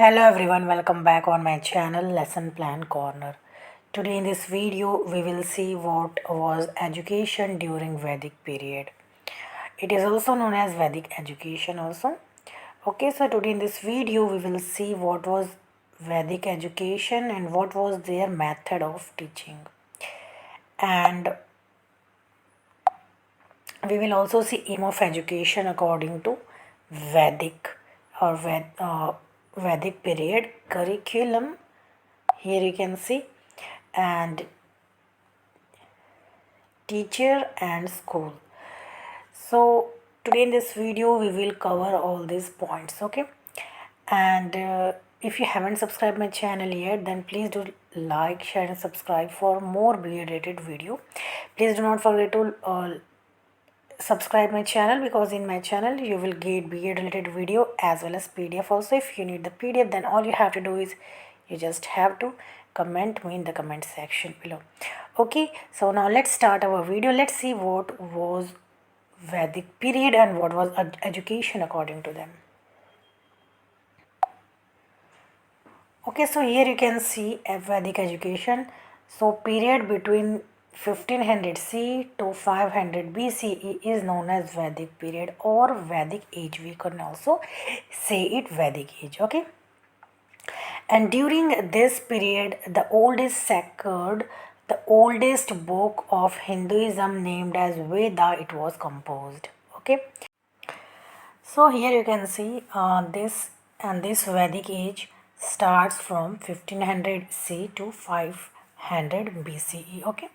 Hello everyone, welcome back on my channel Lesson Plan Corner. Today in this video we will see what was education during Vedic period. It is also known as Vedic education also. Okay, so today in this video we will see what was Vedic education and what was their method of teaching. And we will also see aim of education according to Vedic or Vedic period curriculum. Here you can see, and teacher and school. So today in this video we will cover all these points, okay? And if you haven't subscribed my channel yet, then please do like, share and subscribe for more BA related video. Please do not forget to subscribe my channel, because in my channel you will get BA related video as well as PDF also. If you need the PDF, then all you have to do is you just have to comment me in the comment section below. Okay, so now let's start our video. Let's see what was Vedic period and what was education according to them. Okay, so here you can see a Vedic education. So period between 1500 C to 500 BCE is known as Vedic period or Vedic age. We can also say it Vedic age. Okay, and during this period the oldest book of Hinduism named as Veda, it was composed. Okay, so here you can see this Vedic age starts from 1500 C to 500 BCE. Okay,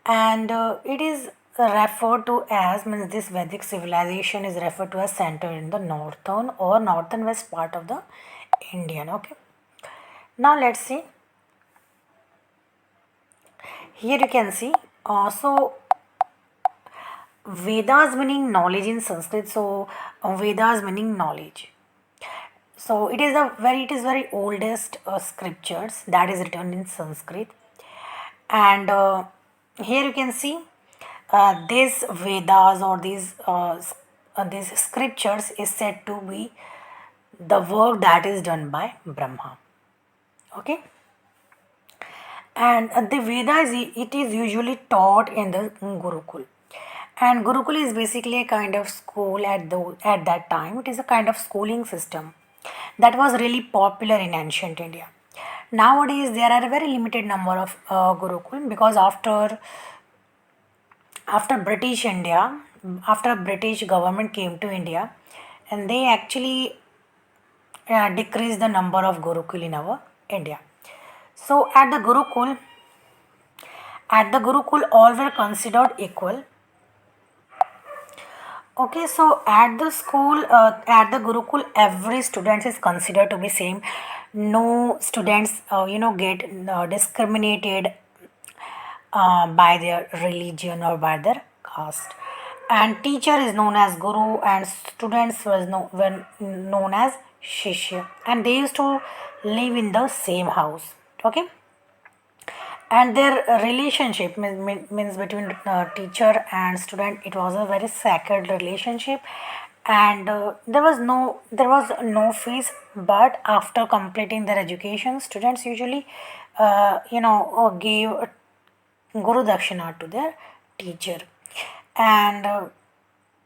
and it is referred to as, means this Vedic civilization is referred to as center in the northern or northern west part of the Indian. Okay, now let's see. Here you can see so Vedas meaning knowledge in Sanskrit. So Vedas meaning knowledge. So it is very oldest scriptures that is written in Sanskrit, and here you can see these Vedas or these scriptures is said to be the work that is done by Brahma. Okay, and the Vedas, it is usually taught in the Gurukul, and Gurukul is basically a kind of school at that time. It is a kind of schooling system that was really popular in ancient India. Nowadays there are a very limited number of Gurukul, because after British India, after British government came to India, and they actually decreased the number of Gurukul in our India. So at the Gurukul all were considered equal. Okay, so at the school, at the Gurukul, every student is considered to be same. No students, get discriminated by their religion or by their caste. And teacher is known as Guru, and students were known as Shishya. And they used to live in the same house. Okay, and their relationship means between teacher and student, it was a very sacred relationship, and there was no fees, but after completing their education, students usually gave guru dakshina to their teacher, and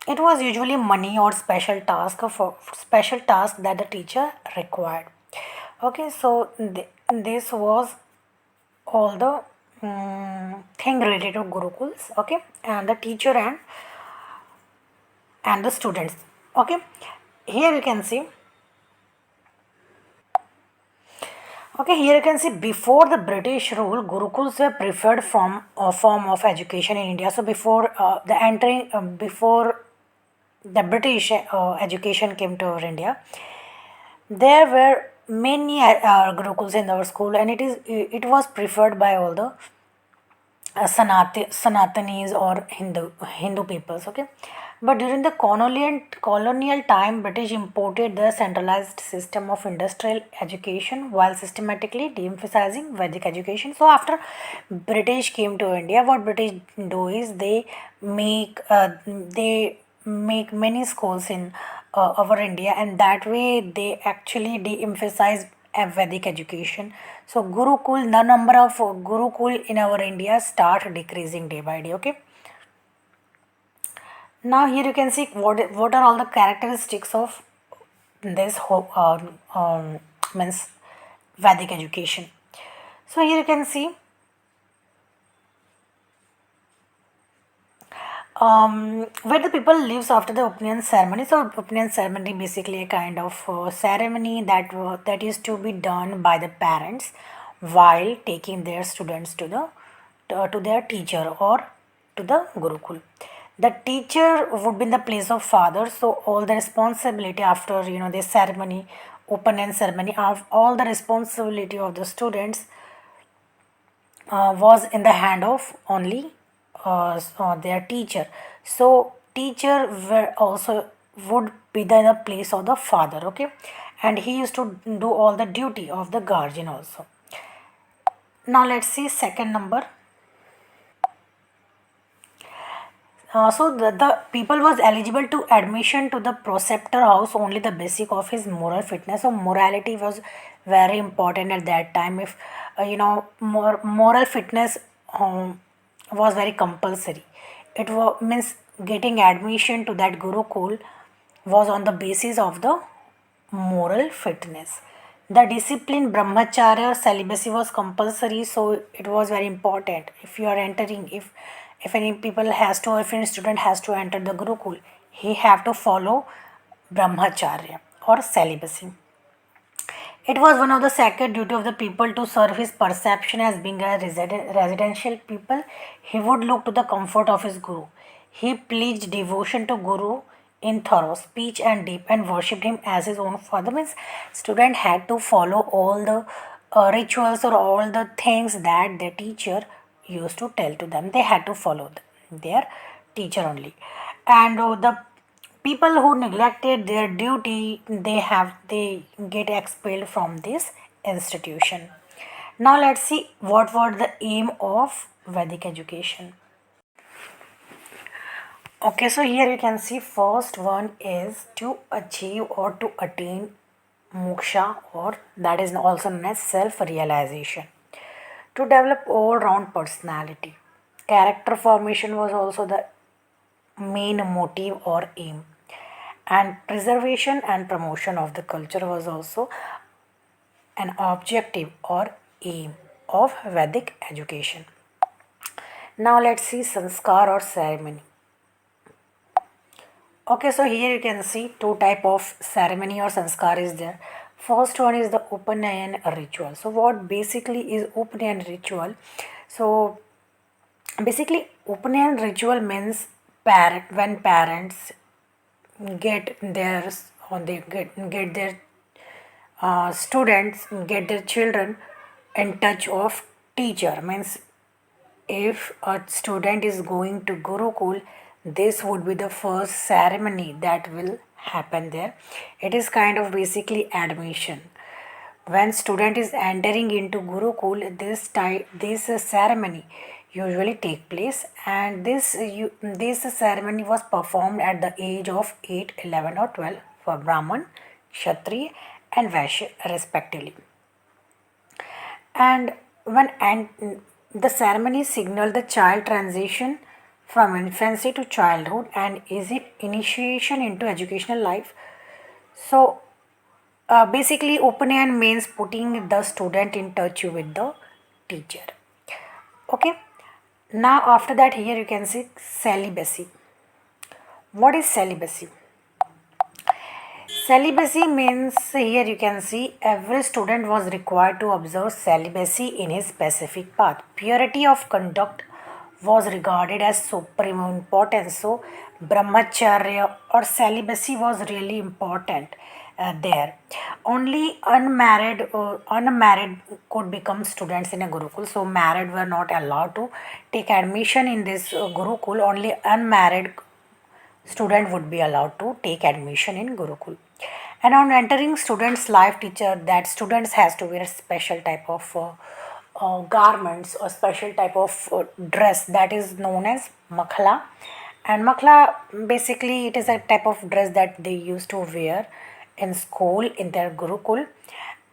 it was usually money or special task that the teacher required. Okay, so this was all the thing related to Gurukuls. Okay, and the teacher and the students. Okay, here you can see. Okay, here you can see before the British rule, Gurukuls were preferred from a form of education in India. So before the British education came to our India, there were many Gurukuls in our school, and it was preferred by all the Sanatanis or Hindu peoples. Okay, but during the colonial time, British imported the centralized system of industrial education while systematically de-emphasizing Vedic education. So after British came to India, what British do is they make many schools in over India, and that way they actually de-emphasize Vedic education. So Gurukul, the number of Gurukul in our India start decreasing day by day. Okay. Now here you can see what are all the characteristics of this means Vedic education. So here you can see where the people lives after the opinion ceremony. So opinion ceremony basically a kind of ceremony that is to be done by the parents while taking their students to the to their teacher or to the gurukul. The teacher would be in the place of father, so all the responsibility after this ceremony, opinion ceremony, of all the responsibility of the students was in the hand of only their teacher. So teacher were also would be in the place of the father, okay, and he used to do all the duty of the guardian also. Now let's see second number. So the people was eligible to admission to the preceptor house only the basic of his moral fitness. So morality was very important at that time. If moral fitness was very compulsory. Means getting admission to that gurukul was on the basis of the moral fitness. The discipline brahmacharya celibacy was compulsory, so it was very important. If you are entering, if any people has to, if any student has to enter the gurukul, he have to follow brahmacharya or celibacy. It was one of the sacred duty of the people to serve his perception as being a residential people. He would look to the comfort of his guru. He pledged devotion to guru in thorough speech and deep and worshipped him as his own father. Means student had to follow all the rituals or all the things that the teacher used to tell to them. They had to follow their teacher only, and the people who neglected their duty they get expelled from this institution. Now let's see what were the aim of Vedic education. Okay, so here you can see first one is to achieve or to attain moksha, or that is also known as self realization, to develop all round personality. Character formation was also the main motive or aim, and preservation and promotion of the culture was also an objective or aim of Vedic education. Now let's see sanskar or ceremony. Okay, so here you can see two type of ceremony or sanskar is there. First one is the Upanayan ritual. So what basically is Upanayan ritual? So basically Upanayan ritual means when parents get theirs or they get their students, get their children in touch of teacher. Means if a student is going to gurukul, this would be the first ceremony that will happen there. It is kind of basically admission. When student is entering into gurukul, this ceremony usually take place, and this ceremony was performed at the age of 8, 11, or 12 for Brahman, Kshatriya and Vaishya respectively. And the ceremony signaled the child transition from infancy to childhood and is it initiation into educational life. So basically Upanayan means putting the student in touch with the teacher. Okay, now after that here you can see celibacy. What is celibacy? Celibacy means here you can see every student was required to observe celibacy in his specific path. Purity of conduct was regarded as supreme importance. So brahmacharya or celibacy was really important there. Only unmarried could become students in a gurukul. So married were not allowed to take admission in this gurukul. Only unmarried student would be allowed to take admission in gurukul. And on entering students life teacher that students has to wear special type of garments or special type of dress that is known as makhala, And makla, basically, it is a type of dress that they used to wear in school in their gurukul,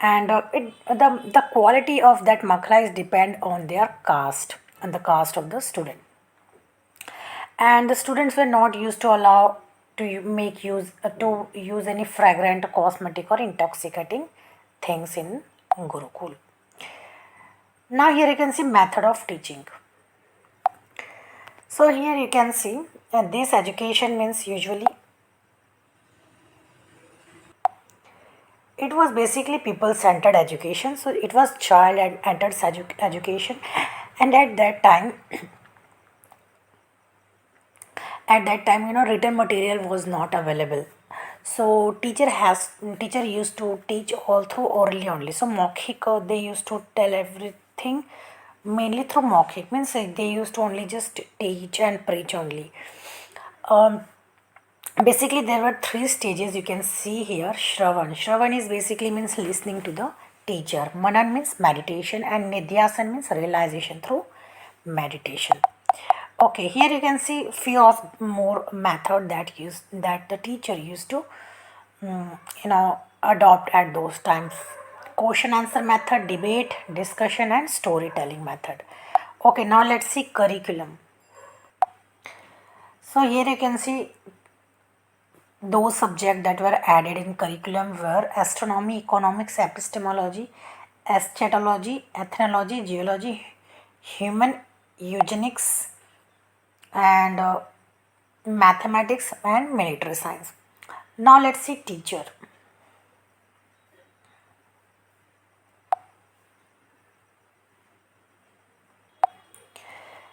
and the quality of that makla is depend on their caste and the caste of the student. And the students were not used to allow to use any fragrant, cosmetic, or intoxicating things in gurukul. Now here you can see method of teaching. So here you can see this education means usually it was basically people centered education. So it was child and entered education, and at that time written material was not available. So teacher used to teach all through orally only. So maukhik, they used to tell everything mainly through maukhik, means they used to only just teach and preach only. um, Basically there were three stages you can see here. Shravan is basically means listening to the teacher. Manan means meditation, and nidyasan means realization through meditation. Okay, here you can see few of more method that the teacher used to adopt at those times. Question answer method, debate, discussion, and storytelling method. Okay, now let's see curriculum. So here you can see those subjects that were added in curriculum were astronomy, economics, epistemology, eschatology, ethnology, geology, human eugenics, and mathematics and military science. Now let's see teacher.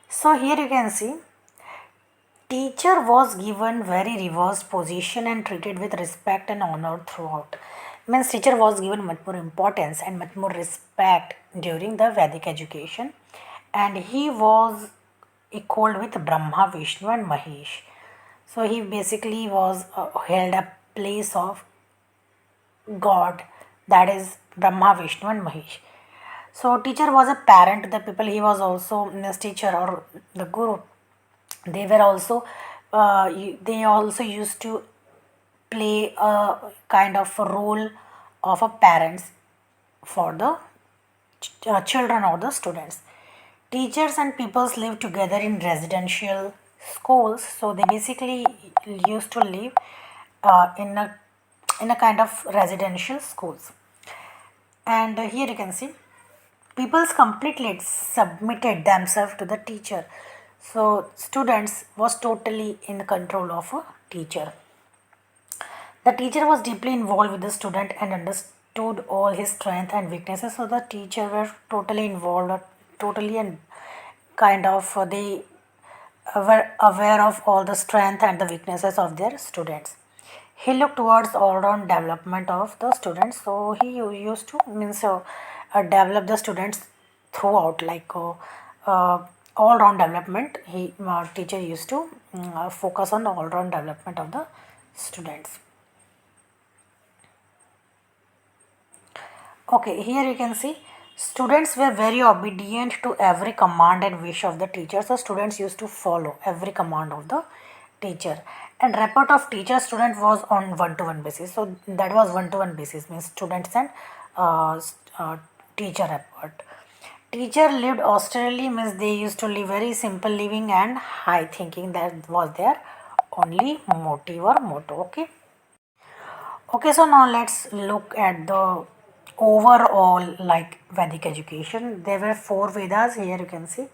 So here you can see teacher was given very reversed position and treated with respect and honor throughout. Means teacher was given much more importance and much more respect during the Vedic education, and he was equal with Brahma, Vishnu, and Mahesh. So he basically was held a place of God, that is Brahma, Vishnu, and Mahesh. So teacher was a parent to the people. He was also his teacher or the guru. They were also they also used to play a kind of a role of a parents for the children or the students. Teachers and pupils live together in residential schools, so they basically used to live in a kind of residential schools. And here you can see peoples completely submitted themselves to the teacher. So students was totally in control of a teacher. The teacher was deeply involved with the student and understood all his strengths and weaknesses. So the teacher were totally involved, totally and kind of they were aware of all the strength and the weaknesses of their students. He looked towards all-round development of the students. So he used to means develop the students throughout, like all-round development. He teacher used to focus on the all-round development of the students. Okay, here you can see students were very obedient to every command and wish of the teacher. So students used to follow every command of the teacher. And report of teacher student was on one-to-one basis. So that was one-to-one basis, means students and teacher report. Teacher lived austerely, means they used to live very simple living and high thinking. That was their only motive or motto. Okay. Okay, so now let's look at the overall like Vedic education. There were four Vedas. Here you can see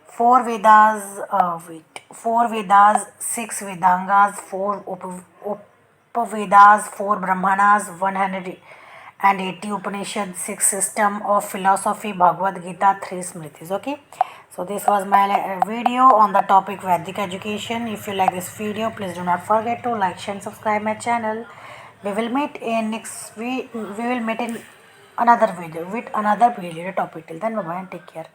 four Vedas. Four Vedas, six Vedangas, four Upavedas, four Brahmanas, 180 Upanishads, six system of philosophy, Bhagavad Gita, three Smritis. Okay. So this was my video on the topic Vedic education. If you like this video, please do not forget to like, share, and subscribe my channel. We will meet in next we will meet in another video with another video topic. Till then, bye bye and take care.